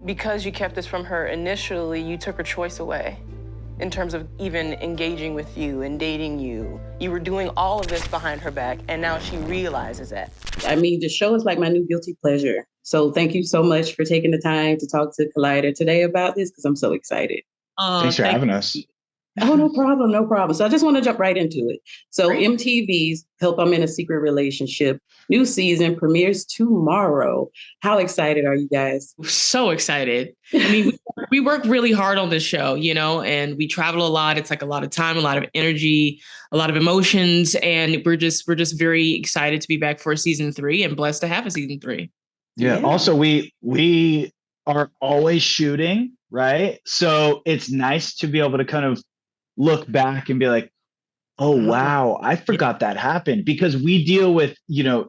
because you kept this from her initially, you took her choice away in terms of even engaging with you and dating you. You were doing all of this behind her back, and now she realizes that. I mean, the show is like my new guilty pleasure. So thank you so much for taking the time to talk to Collider today about this, because I'm so excited. Thanks for having us. Oh, no problem, no problem. So I just want to jump right into it. So Great. MTV's Help I'm in a Secret Relationship new season premieres tomorrow. How excited are you guys? So excited. I mean, we work really hard on this show, you know, and we travel a lot. It's like a lot of time, a lot of energy, a lot of emotions, and we're just very excited to be back for season 3 and blessed to have a season 3. Yeah. Also, we are always shooting, right? So it's nice to be able to kind of look back and be like, oh, wow, I forgot that happened, because we deal with,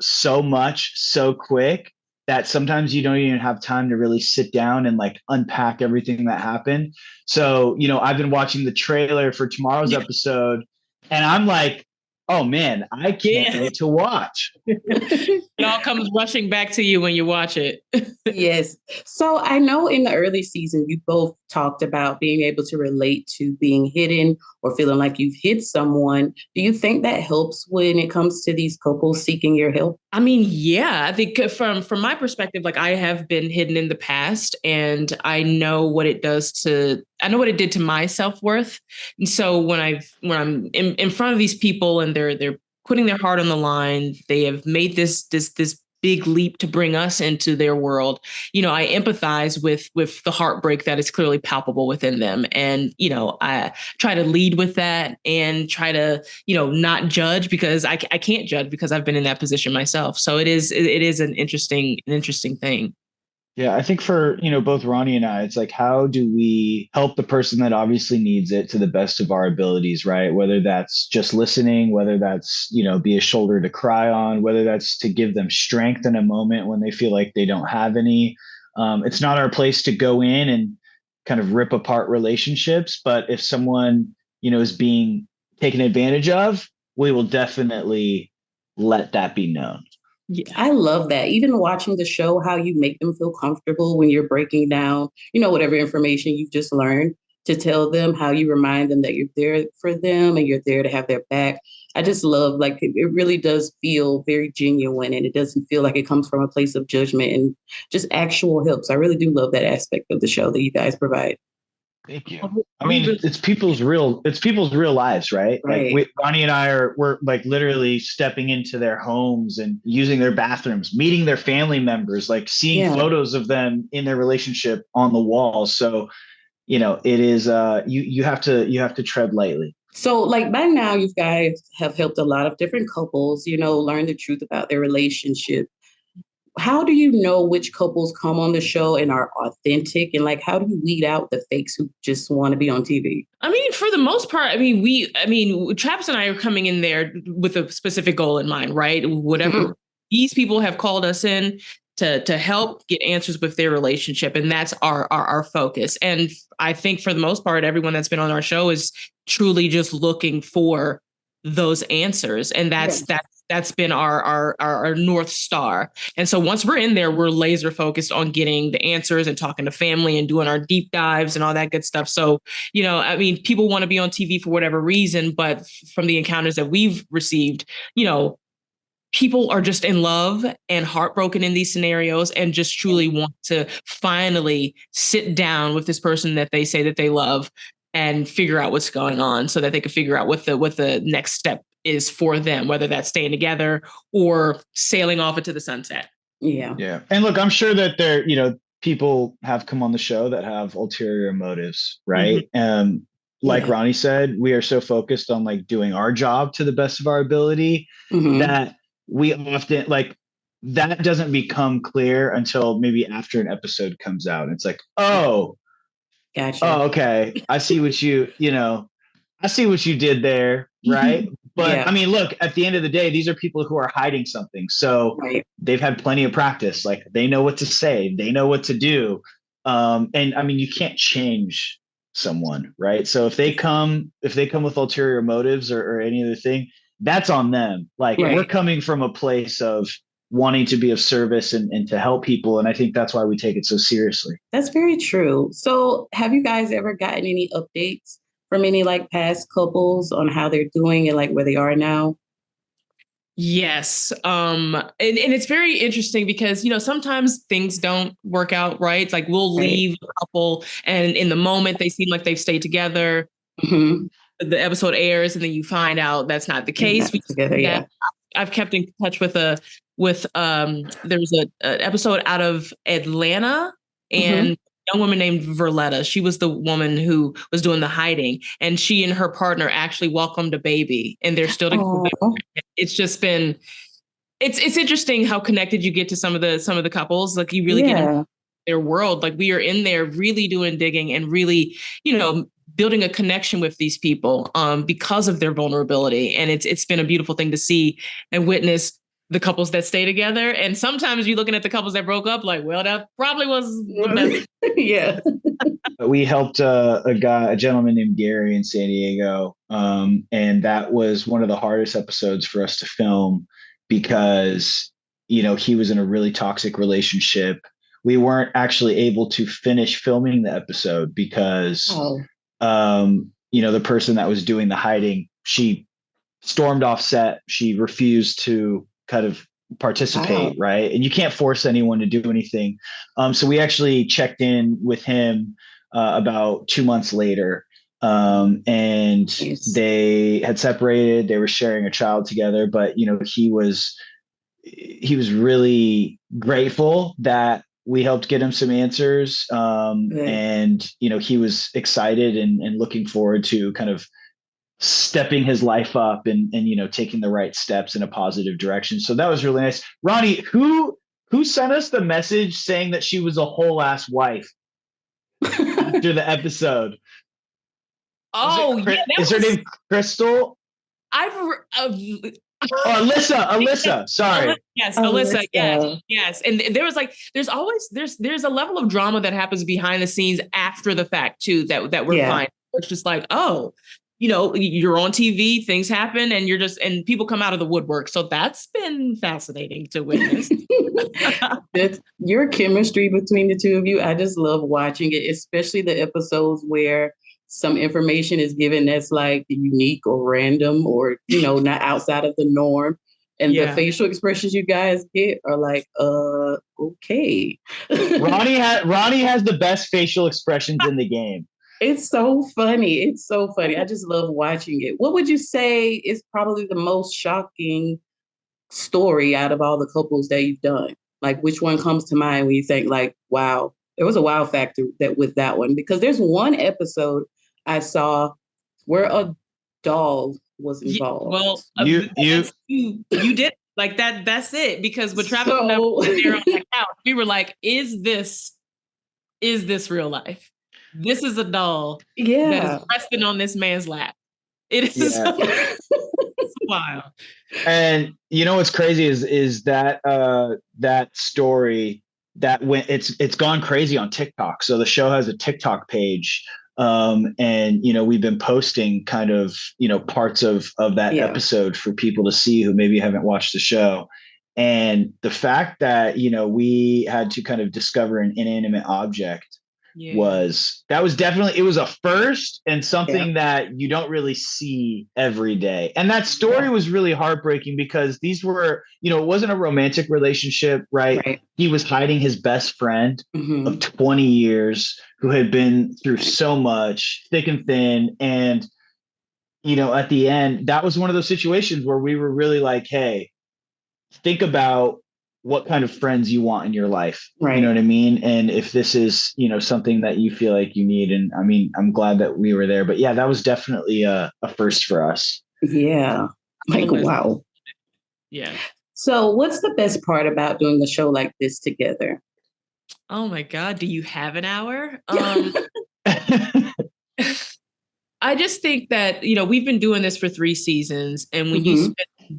so much so quick that sometimes you don't even have time to really sit down and like unpack everything that happened. So, I've been watching the trailer for tomorrow's episode and I'm like, oh man, I can't wait to watch. It all comes rushing back to you when you watch it. Yes. So I know in the early season, you both talked about being able to relate to being hidden or feeling like you've hid someone. Do you think that helps when it comes to these couples seeking your help? I mean, yeah, I think from my perspective, like I have been hidden in the past and I know what it did to my self-worth. And so when I'm in front of these people and they're putting their heart on the line, they have made this big leap to bring us into their world. I empathize with the heartbreak that is clearly palpable within them. And, I try to lead with that and try to, not judge, because I can't judge because I've been in that position myself. So it is an interesting thing. Yeah, I think for, both Ronnie and I, it's like, how do we help the person that obviously needs it to the best of our abilities, right? Whether that's just listening, whether that's, be a shoulder to cry on, whether that's to give them strength in a moment when they feel like they don't have any. It's not our place to go in and kind of rip apart relationships, but if someone, is being taken advantage of, we will definitely let that be known. Yeah, I love that. Even watching the show, how you make them feel comfortable when you're breaking down, whatever information you've just learned, to tell them, how you remind them that you're there for them and you're there to have their back. I just love, like, it really does feel very genuine, and it doesn't feel like it comes from a place of judgment and just actual help. So I really do love that aspect of the show that you guys provide. Thank you. I mean, it's people's real lives, right? Like Ronnie and we're like literally stepping into their homes and using their bathrooms, meeting their family members, like seeing photos of them in their relationship on the wall. So, it is you have to tread lightly. So, like, by now, you guys have helped a lot of different couples, learn the truth about their relationship. How do you know which couples come on the show and are authentic? And like, how do you weed out the fakes who just want to be on TV? I mean, for the most part, Travis and I are coming in there with a specific goal in mind, right? Whatever these people have called us in to help get answers with their relationship. And that's our focus. And I think for the most part, everyone that's been on our show is truly just looking for those answers. And that's been our North Star. And so once we're in there, we're laser focused on getting the answers and talking to family and doing our deep dives and all that good stuff. So, people want to be on TV for whatever reason, but from the encounters that we've received, people are just in love and heartbroken in these scenarios and just truly want to finally sit down with this person that they say that they love and figure out what's going on so that they can figure out what the next step is for them, whether that's staying together or sailing off into the sunset. Yeah. Yeah. And look, I'm sure that there, people have come on the show that have ulterior motives, right? Like Ronnie said, we are so focused on like doing our job to the best of our ability that we often that doesn't become clear until maybe after an episode comes out. And it's like, oh, gotcha. Oh, okay. I see what you did there. Right. But I mean, look, at the end of the day, these are people who are hiding something. So they've had plenty of practice. Like they know what to say. They know what to do. And I mean, you can't change someone. Right. So if they come with ulterior motives or any other thing, that's on them. Like we're coming from a place of, wanting to be of service and to help people. And I think that's why we take it so seriously. That's very true. So have you guys ever gotten any updates from any like past couples on how they're doing and like where they are now? Yes. And it's very interesting because, sometimes things don't work out right. It's like we'll leave a couple and in the moment they seem like they've stayed together. Mm-hmm. The episode airs and then you find out that's not the case. Yeah. I've kept in touch with there's an episode out of Atlanta and a young woman named Verletta. She was the woman who was doing the hiding, and she and her partner actually welcomed a baby, and they're still together. It's just been it's interesting how connected you get to some of the couples. Like you really get in their world. Like we are in there really doing digging and really, building a connection with these people because of their vulnerability. And it's been a beautiful thing to see and witness the couples that stay together. And sometimes you're looking at the couples that broke up like, well, that probably was the best. Yeah. We helped a gentleman named Gary in San Diego. And that was one of the hardest episodes for us to film because, he was in a really toxic relationship. We weren't actually able to finish filming the episode because, the person that was doing the hiding, she stormed off set. She refused to kind of participate. Right. And you can't force anyone to do anything. So we actually checked in with him about 2 months later. And they had separated, they were sharing a child together, but he was really grateful that we helped get him some answers. And, he was excited and looking forward to kind of stepping his life up and taking the right steps in a positive direction. So that was really nice. Ronnie, who sent us the message saying that she was a whole ass wife after the episode? Is her name Crystal? Alyssa. Sorry. Yes, Alyssa. Yes. And there's always a level of drama that happens behind the scenes after the fact too that we're finding. It's just like, you're on TV, things happen, and and people come out of the woodwork. So that's been fascinating to witness. Your chemistry between the two of you, I just love watching it, especially the episodes where some information is given that's like unique or random or, not outside of the norm. And the facial expressions you guys get are like, okay. Ronnie has the best facial expressions in the game. It's so funny. I just love watching it. What would you say is probably the most shocking story out of all the couples that you've done? Like, which one comes to mind when you think like, wow, there was a wow factor with that one? Because there's one episode I saw where a doll was involved. Well, you did like that. That's it. Because with Travis and I were there on the couch, we were like, is this real life? This is a doll that is resting on this man's lap. It is it's wild. And what's crazy is that that story that it's gone crazy on TikTok. So the show has a TikTok page. And we've been posting kind of parts of that episode for people to see who maybe haven't watched the show. And the fact that we had to kind of discover an inanimate object was definitely, it was a first and something that you don't really see every day. And that story was really heartbreaking because these were, it wasn't a romantic relationship, right? He was hiding his best friend of 20 years who had been through so much, thick and thin. And, at the end, that was one of those situations where we were really like, hey, think about what kind of friends you want in your life. Right. You know what I mean? And if this is, something that you feel like you need. And I mean, I'm glad that we were there, but that was definitely a first for us. Yeah. Like, wow. Yeah. So what's the best part about doing a show like this together? Oh my God. Do you have an hour? I just think that, we've been doing this for 3 seasons. And when you spend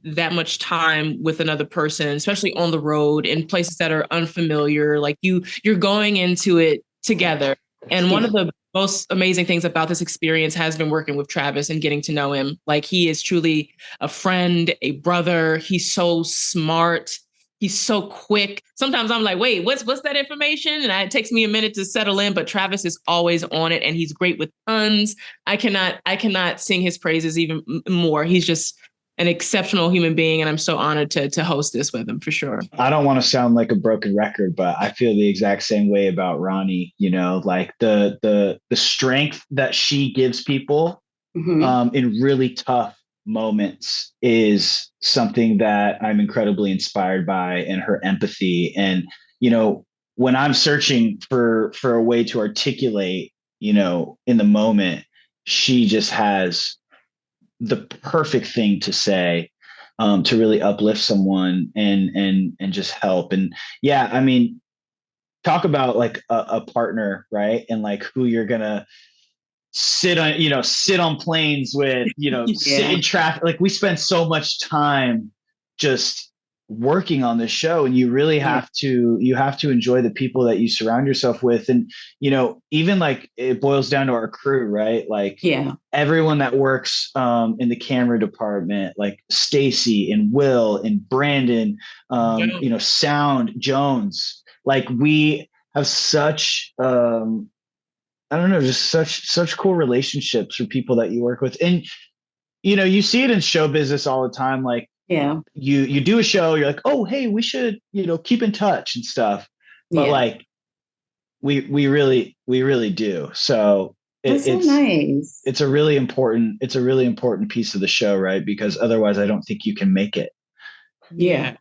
that much time with another person, especially on the road in places that are unfamiliar, like you're going into it together. And one of the most amazing things about this experience has been working with Travis and getting to know him. Like he is truly a friend, a brother. He's so smart. He's so quick. Sometimes I'm like, wait, what's that information? And it takes me a minute to settle in, but Travis is always on it and he's great with puns. I cannot sing his praises even more. He's just an exceptional human being. And I'm so honored to host this with him for sure. I don't want to sound like a broken record, but I feel the exact same way about Ronnie, like the strength that she gives people in really tough moments is something that I'm incredibly inspired by, and her empathy. And, when I'm searching for a way to articulate, in the moment, she just has the perfect thing to say, to really uplift someone and just help. And yeah, I mean, talk about like a partner, right? And like who you're gonna sit on planes with, sit in traffic. Like we spend so much time just working on this show, and you really have to enjoy the people that you surround yourself with. And, even like it boils down to our crew, right? Like everyone that works in the camera department, like Stacy and Will and Brandon, Sound Jones, like we have such, I don't know, just such cool relationships for people that you work with. And, you see it in show business all the time. Like, you do a show, you're like, oh, hey, we should, keep in touch and stuff. But like, we really do. So it's so nice. It's a really important piece of the show, right? Because otherwise I don't think you can make it. Yeah,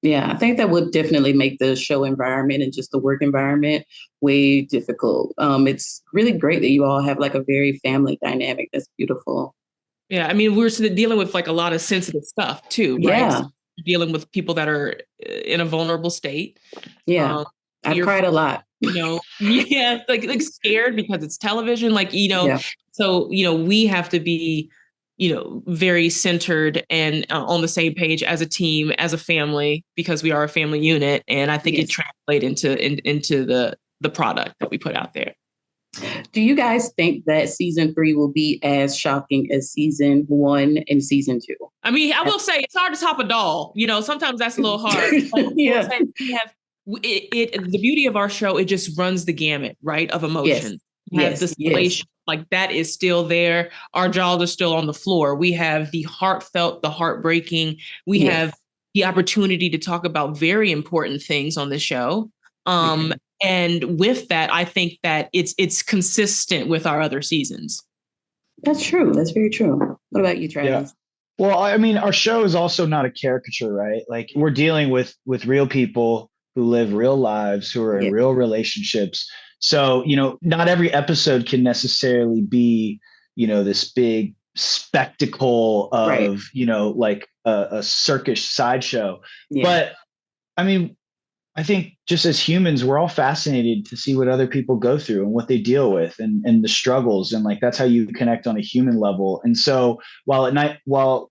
I think that would definitely make the show environment and just the work environment way difficult. It's really great that you all have like a very family dynamic. That's beautiful. Yeah, I mean, we're dealing with like a lot of sensitive stuff too, right? Yeah. So dealing with people that are in a vulnerable state. Yeah, I've cried a lot. Like scared because it's television, so, we have to be, very centered and on the same page as a team, as a family, because we are a family unit. And I think it translates into the product that we put out there. Do you guys think that season 3 will be as shocking as season 1 and season 2? I mean, I will say it's hard to top a doll. Sometimes that's a little hard. We have the beauty of our show, it just runs the gamut, right, of emotions. We have the salation, like that is still there. Our jaws are still on the floor. We have the heartfelt, the heartbreaking. We have the opportunity to talk about very important things on the show. And with that, I think that it's consistent with our other seasons. That's true. That's very true. What about you, Travis? Yeah. Well, I mean, our show is also not a caricature, right? Like we're dealing with real people who live real lives, who are in real relationships. So, not every episode can necessarily be, this big spectacle of, like a circus sideshow. But I mean, I think just as humans, we're all fascinated to see what other people go through and what they deal with and the struggles. And like, that's how you connect on a human level. And so while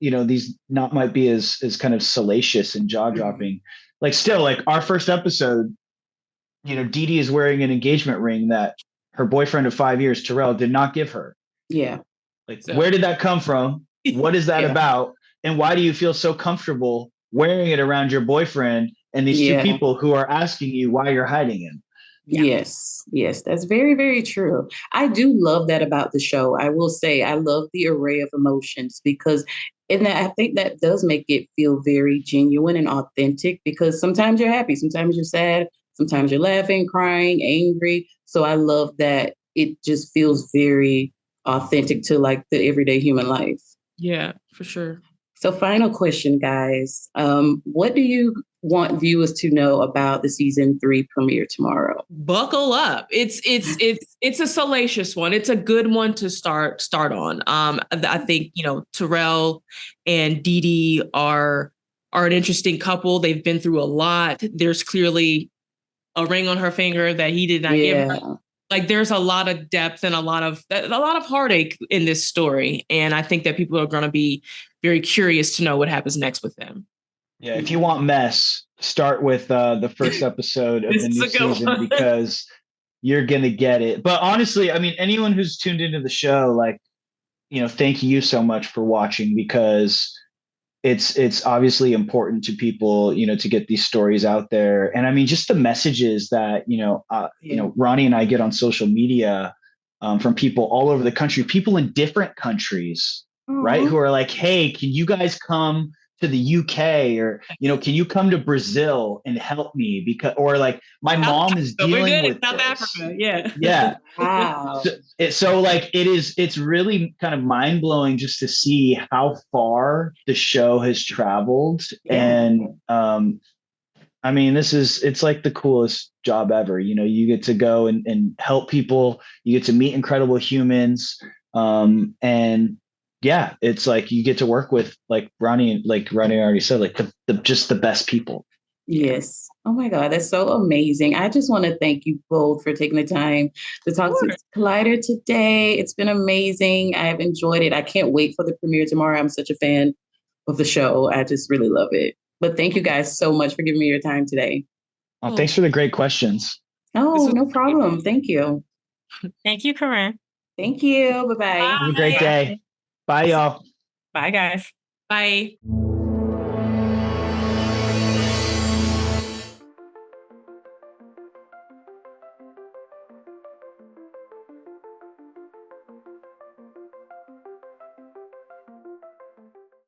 these not might be as kind of salacious and jaw dropping, like still like our first episode, Dee Dee is wearing an engagement ring that her boyfriend of 5 years, Terrell, did not give her. Yeah. Like, where did that come from? What is that about? And why do you feel so comfortable wearing it around your boyfriend and these two people who are asking you why you're hiding him? Yes, that's very, very true. I do love that about the show. I will say I love the array of emotions because I think that does make it feel very genuine and authentic, because sometimes you're happy, sometimes you're sad, sometimes you're laughing, crying, angry. So I love that it just feels very authentic to like the everyday human life. Yeah, for sure. So final question, guys. What do you want viewers to know about the season 3 premiere tomorrow? Buckle up. It's a salacious one. It's a good one to start on. I think, Terrell and Dee Dee are an interesting couple. They've been through a lot. There's clearly a ring on her finger that he did not give her. Like there's a lot of depth and a lot of heartache in this story. And I think that people are going to be very curious to know what happens next with them. Yeah. If you want mess, start with the first episode of the new season because you're going to get it. But honestly, I mean, anyone who's tuned into the show, like, thank you so much for watching, because it's obviously important to people, to get these stories out there. And I mean, just the messages that, Ronnie and I get on social media, from people all over the country, people in different countries, right? Who are like, hey, can you guys come to the UK, or, can you come to Brazil and help me? Because, or like, my mom is dealing with South this. Africa. Yeah. Yeah. Wow. So like it's really kind of mind blowing just to see how far the show has traveled. Yeah. And I mean, it's like the coolest job ever. You get to go and help people. You get to meet incredible humans. And yeah, it's like you get to work with, like Ronnie already said, like just the best people. Yes. Oh my God, that's so amazing. I just want to thank you both for taking the time to talk to Collider today. It's been amazing. I have enjoyed it. I can't wait for the premiere tomorrow. I'm such a fan of the show. I just really love it. But thank you guys so much for giving me your time today. Oh, thanks for the great questions. Oh, no problem. Thank you. Thank you, Corinne. Thank you. Bye-bye. Have a great day. Bye, y'all. Bye, guys. Bye.